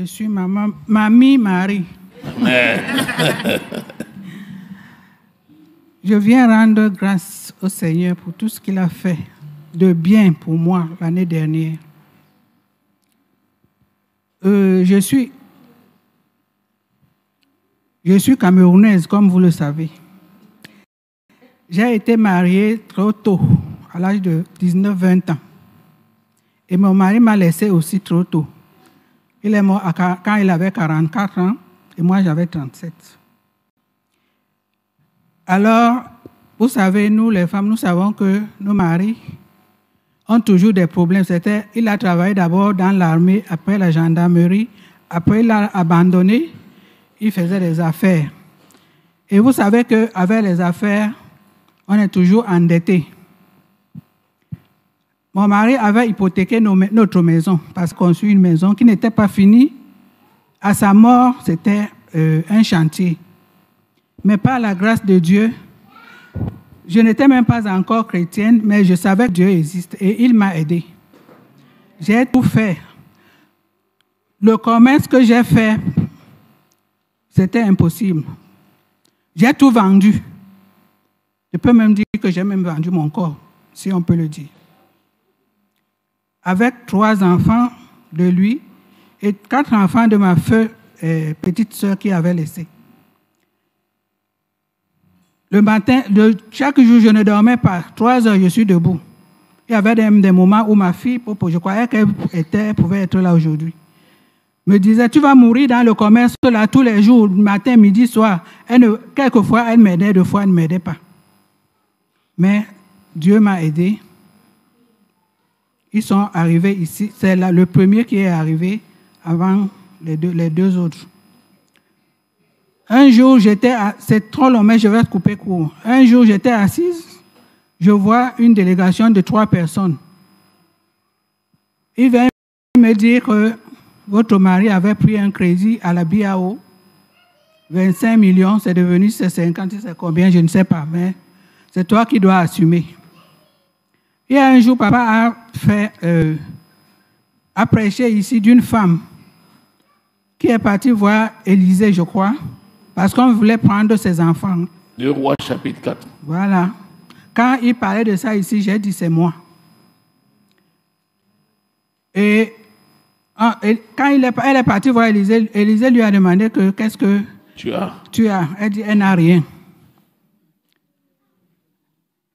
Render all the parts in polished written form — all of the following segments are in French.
suis Mamie Marie. Je viens rendre grâce au Seigneur pour tout ce qu'il a fait de bien pour moi l'année dernière. Je suis camerounaise, comme vous le savez. J'ai été mariée trop tôt, à l'âge de 19-20 ans. Et mon mari m'a laissé aussi trop tôt. Il est mort quand il avait 44 ans et moi j'avais 37. Alors, vous savez, nous les femmes, nous savons que nos maris ont toujours des problèmes. Il a travaillé d'abord dans l'armée, après la gendarmerie, après il a abandonné, il faisait des affaires. Et vous savez qu'avec les affaires, on est toujours endetté. Mon mari avait hypothéqué notre maison parce qu'on construit une maison qui n'était pas finie. À sa mort, c'était un chantier. Mais par la grâce de Dieu, je n'étais même pas encore chrétienne, mais je savais que Dieu existe et il m'a aidé. J'ai tout fait. Le commerce que j'ai fait, c'était impossible. J'ai tout vendu. Je peux même dire que j'ai même vendu mon corps, si on peut le dire. Avec 3 enfants de lui et 4 enfants de ma petite sœur qui avait laissé. Le matin, chaque jour, je ne dormais pas. 3 heures, je suis debout. Il y avait des moments où ma fille, je croyais qu'elle pouvait être là aujourd'hui, me disait, tu vas mourir dans le commerce là tous les jours, matin, midi, soir. Quelquefois, elle m'aidait, 2 fois, elle ne m'aidait pas. Mais Dieu m'a aidé. Ils sont arrivés ici. C'est le premier qui est arrivé avant les deux autres. Un jour, c'est trop long, mais je vais couper court. Un jour, j'étais assise, je vois une délégation de 3 personnes. Ils viennent me dire que votre mari avait pris un crédit à la BAO, 25 millions, c'est devenu 50, c'est combien, je ne sais pas, mais c'est toi qui dois assumer. Et un jour, papa a prêché ici d'une femme qui est partie voir Élisée, je crois, parce qu'on voulait prendre ses enfants. 2 Rois chapitre 4. Voilà. Quand il parlait de ça ici, j'ai dit c'est moi. Et quand elle est partie voir Élisée, Élisée lui a demandé qu'est-ce que tu as. Elle dit elle n'a rien.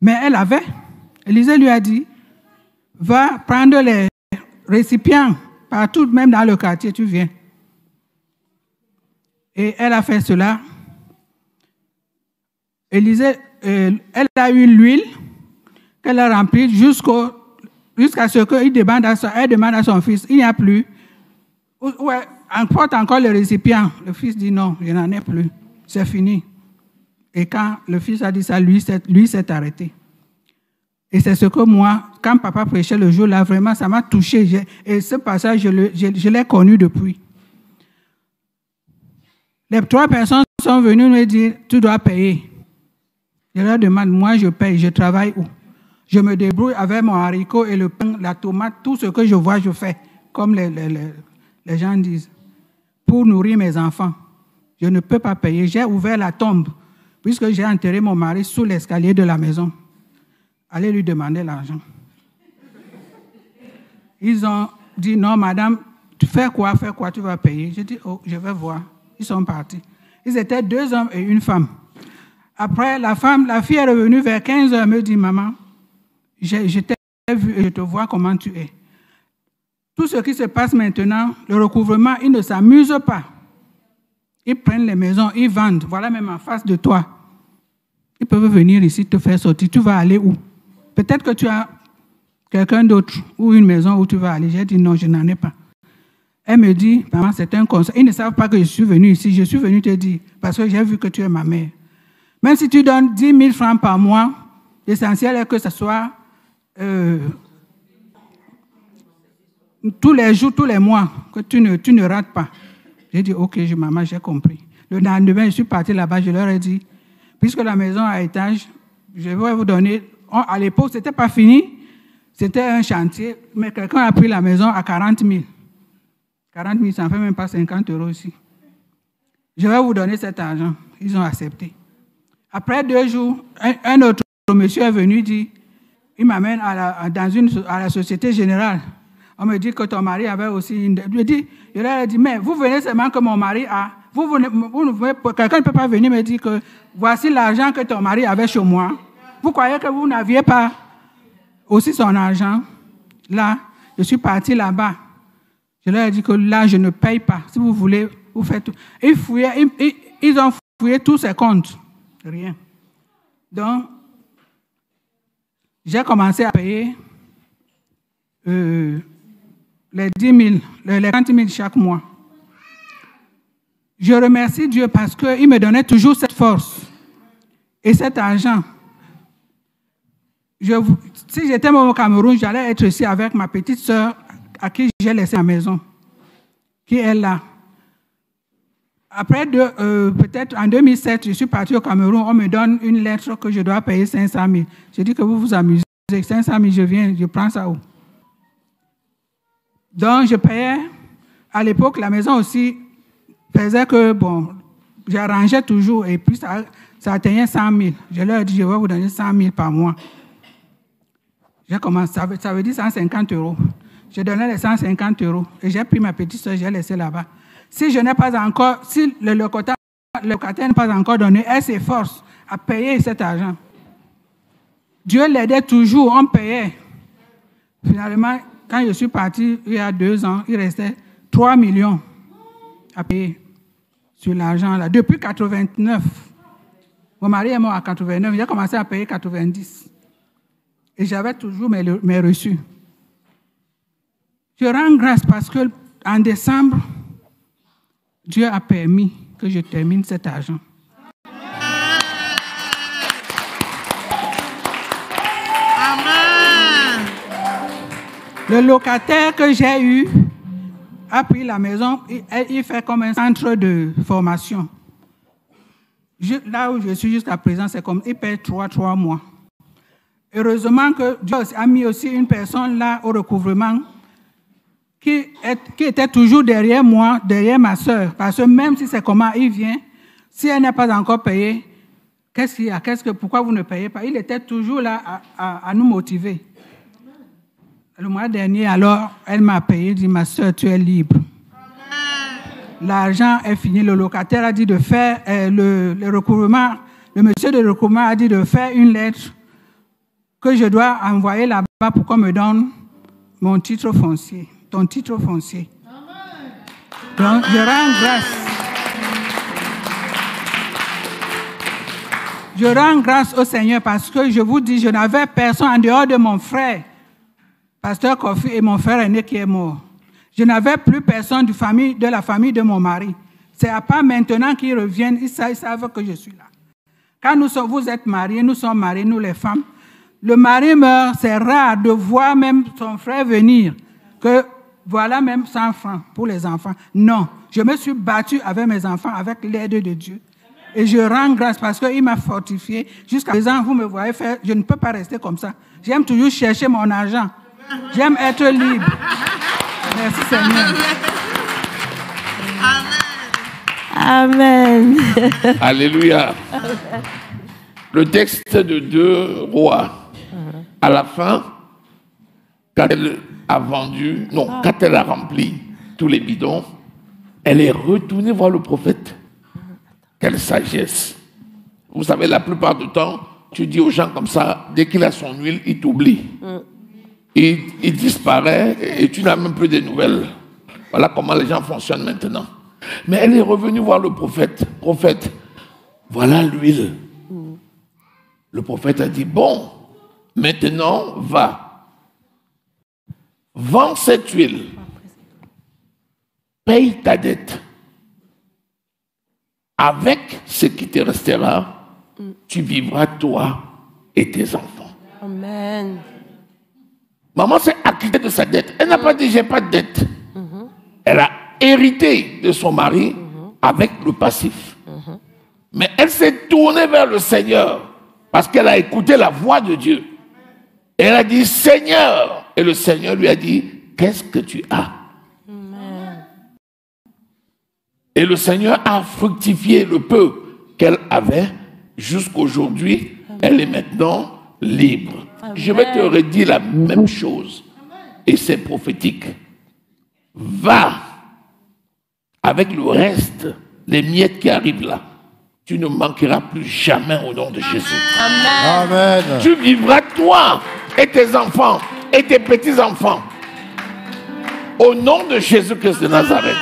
Mais elle avait. Élisée lui a dit, va prendre les récipients partout, même dans le quartier, tu viens. Et elle a fait cela. Élisée, elle a eu l'huile qu'elle a remplie jusqu'à ce qu'elle demande à son fils, il n'y a plus. Ouais, emporte encore le récipient. Le fils dit non, je n'en ai plus. C'est fini. Et quand le fils a dit ça, lui s'est arrêté. Et c'est ce que moi, quand papa prêchait le jour-là, vraiment, ça m'a touché. Et ce passage, je l'ai connu depuis. Les 3 personnes sont venues me dire, tu dois payer. Je leur demande, moi je paye, je travaille où? Je me débrouille avec mon haricot et le pain, la tomate, tout ce que je vois, je fais, comme les gens disent, pour nourrir mes enfants. Je ne peux pas payer. J'ai ouvert la tombe, puisque j'ai enterré mon mari sous l'escalier de la maison. Allez lui demander l'argent. Ils ont dit, non, madame, tu fais quoi, tu vas payer. J'ai dit, oh, je vais voir. Ils sont partis. Ils étaient 2 hommes et une femme. Après, la fille est revenue vers 15 heures, me dit, maman, je t'ai vu et je te vois comment tu es. Tout ce qui se passe maintenant, le recouvrement, ils ne s'amusent pas. Ils prennent les maisons, ils vendent. Voilà même en face de toi. Ils peuvent venir ici te faire sortir. Tu vas aller où? Peut-être que tu as quelqu'un d'autre ou une maison où tu vas aller. J'ai dit non, je n'en ai pas. Elle me dit, maman, c'est un conseil. Ils ne savent pas que je suis venue ici. Je suis venue te dire, parce que j'ai vu que tu es ma mère. Même si tu donnes 10 000 francs par mois, l'essentiel est que ce soit tous les jours, tous les mois, que tu ne rates pas. J'ai dit, ok, maman, j'ai compris. Le lendemain, je suis partie là-bas, je leur ai dit, puisque la maison à étage, je vais vous donner, à l'époque, ce n'était pas fini, c'était un chantier, mais quelqu'un a pris la maison à 40 000. 40 000, ça ne fait même pas 50 € ici. Je vais vous donner cet argent. Ils ont accepté. Après 2 jours, un autre monsieur est venu dire, il m'amène à la Société Générale. On me dit que ton mari avait aussi une... Je leur ai dit, mais vous venez seulement que mon mari a... Quelqu'un ne peut pas venir me dire que voici l'argent que ton mari avait chez moi. Vous croyez que vous n'aviez pas aussi son argent? Là, je suis parti là-bas. Je leur ai dit que là, je ne paye pas. Si vous voulez, vous faites tout. Ils ont fouillé tous ses comptes. Rien. Donc, j'ai commencé à payer les 10 000, les 30 000 chaque mois. Je remercie Dieu parce qu'il me donnait toujours cette force et cet argent. Si j'étais au Cameroun, j'allais être ici avec ma petite sœur à qui j'ai laissé la maison, qui est là. Après, peut-être en 2007, je suis parti au Cameroun, on me donne une lettre que je dois payer 500 000. Je dis que vous vous amusez, 500 000, je viens, je prends ça où? Donc, je payais. À l'époque, la maison aussi faisait que, bon, j'arrangeais toujours et puis ça atteignait 100 000. Je leur ai dit, je vais vous donner 100 000 par mois. J'ai commencé, ça veut dire 150 €. Je donnais les 150 € et j'ai pris ma petite soeur, j'ai laissé là-bas. Si je n'ai pas encore, si le locataire n'est pas encore donné, elle s'efforce à payer cet argent. Dieu l'aidait toujours, on payait. Finalement, quand je suis parti il y a 2 ans, il restait 3 millions à payer sur l'argent là. Depuis 89, mon mari est mort à 89, j'ai commencé à payer 90. Et j'avais toujours mes reçus. Je rends grâce parce qu'en décembre, Dieu a permis que je termine cet argent. Amen. Le locataire que j'ai eu a pris la maison, il fait comme un centre de formation. Là où je suis jusqu'à présent, c'est comme il paie 3 mois. Heureusement que Dieu a mis aussi une personne là au recouvrement qui était toujours derrière moi, derrière ma soeur. Parce que même si c'est comment il vient, si elle n'est pas encore payée, qu'est-ce qu'il y a? Pourquoi vous ne payez pas? Il était toujours là à nous motiver. Le mois dernier, alors, elle m'a payé, dit, ma soeur, tu es libre. L'argent est fini. Le locataire a dit de faire le recouvrement. Le monsieur de recouvrement a dit de faire une lettre que je dois envoyer là-bas pour qu'on me donne mon titre foncier, ton titre foncier. Amen. Donc, je rends grâce. Je rends grâce au Seigneur parce que je vous dis, je n'avais personne en dehors de mon frère, Pasteur Kofi, et mon frère aîné qui est mort. Je n'avais plus personne de la famille de mon mari. C'est à part maintenant qu'ils reviennent, ils savent que je suis là. Quand vous êtes mariés, nous sommes mariés, nous les femmes, le mari meurt, c'est rare de voir même son frère venir, que voilà même 100 francs pour les enfants. Non, je me suis battue avec mes enfants, avec l'aide de Dieu. Et je rends grâce parce qu'il m'a fortifié. Jusqu'à présent, vous me voyez faire, je ne peux pas rester comme ça. J'aime toujours chercher mon argent. J'aime être libre. Merci Seigneur. Amen. Alléluia. Le texte de 2 Rois. À la fin, quand elle a vendu, quand elle a rempli tous les bidons, elle est retournée voir le prophète. Quelle sagesse. Vous savez, la plupart du temps, tu dis aux gens comme ça, dès qu'il a son huile, il t'oublie. Il disparaît et tu n'as même plus de nouvelles. Voilà comment les gens fonctionnent maintenant. Mais elle est revenue voir le prophète. Prophète, voilà l'huile. Le prophète a dit, bon, maintenant, va. Vends cette huile. Paye ta dette. Avec ce qui te restera, tu vivras toi et tes enfants. Amen. Maman s'est acquittée de sa dette. Elle n'a pas dit, j'ai pas de dette. Elle a hérité de son mari avec le passif. Mais elle s'est tournée vers le Seigneur parce qu'elle a écouté la voix de Dieu. Et elle a dit, Seigneur. Et le Seigneur lui a dit, qu'est-ce que tu as? Et le Seigneur a fructifié le peu qu'elle avait jusqu'aujourd'hui. Elle est maintenant libre. Amen. Je vais te redire la même chose. Et c'est prophétique. Va avec le reste, les miettes qui arrivent là. Tu ne manqueras plus jamais au nom de Jésus. Amen. Amen. Tu vivras toi et tes enfants et tes petits-enfants au nom de Jésus-Christ de Nazareth.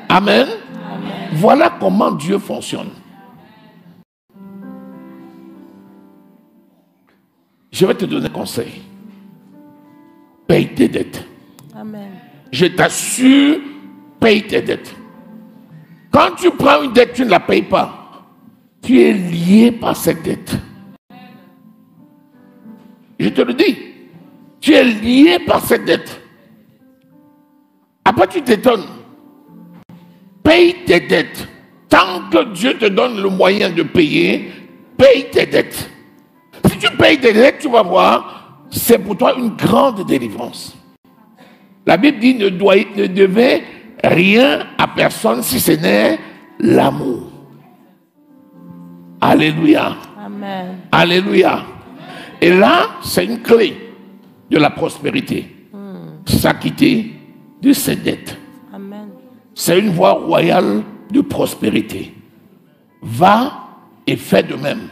Amen. Amen. Voilà comment Dieu fonctionne. Je vais te donner un conseil. Paye tes dettes. Amen. Je t'assure, paye tes dettes. Quand tu prends une dette, tu ne la payes pas. Tu es lié par cette dette. Je te le dis. Tu es lié par cette dette. Après, tu t'étonnes. Paye tes dettes. Tant que Dieu te donne le moyen de payer, paye tes dettes. Si tu payes tes dettes, tu vas voir, c'est pour toi une grande délivrance. La Bible dit ne devez rien à personne si ce n'est l'amour. Alléluia. Amen. Alléluia. Et là, c'est une clé de la prospérité. S'acquitter de ses dettes. Amen. C'est une voie royale de prospérité. Va et fais de même.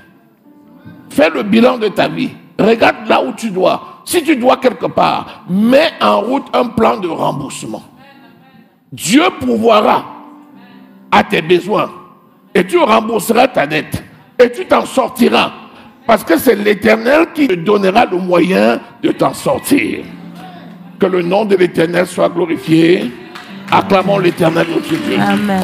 Fais le bilan de ta vie. Regarde là où tu dois. Si tu dois quelque part, mets en route un plan de remboursement. Dieu pourvoira à tes besoins. Et tu rembourseras ta dette. Et tu t'en sortiras. Parce que c'est l'Éternel qui te donnera le moyen de t'en sortir. Que le nom de l'Éternel soit glorifié. Acclamons l'Éternel notre Dieu. Amen.